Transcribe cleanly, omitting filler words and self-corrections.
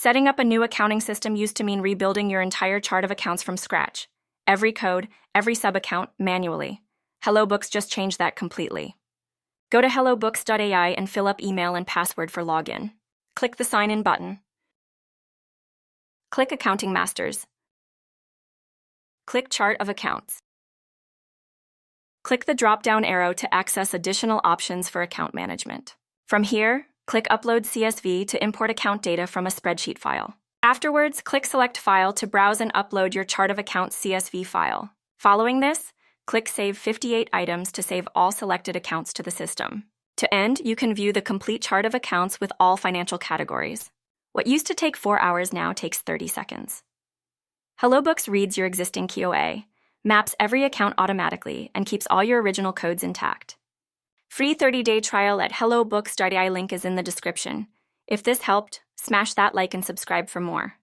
Setting up a new accounting system used to mean rebuilding your entire chart of accounts from scratch. Every code, every sub-account, manually. HelloBooks just changed that completely. Go to HelloBooks.ai and fill up email and password for login. Click the Sign In button. Click Accounting Masters. Click Chart of Accounts. Click the drop-down arrow to access additional options for account management. From here, click Upload CSV to import account data from a spreadsheet file. Afterwards, click Select File to browse and upload your Chart of Accounts CSV file. Following this, click Save 58 items to save all selected accounts to the system. To end, you can view the complete chart of accounts with all financial categories. What used to take 4 hours now takes 30 seconds. HelloBooks reads your existing QoA, maps every account automatically, and keeps all your original codes intact. Free 30-day trial at HelloBooks.ai link is in the description. If this helped, smash that like and subscribe for more.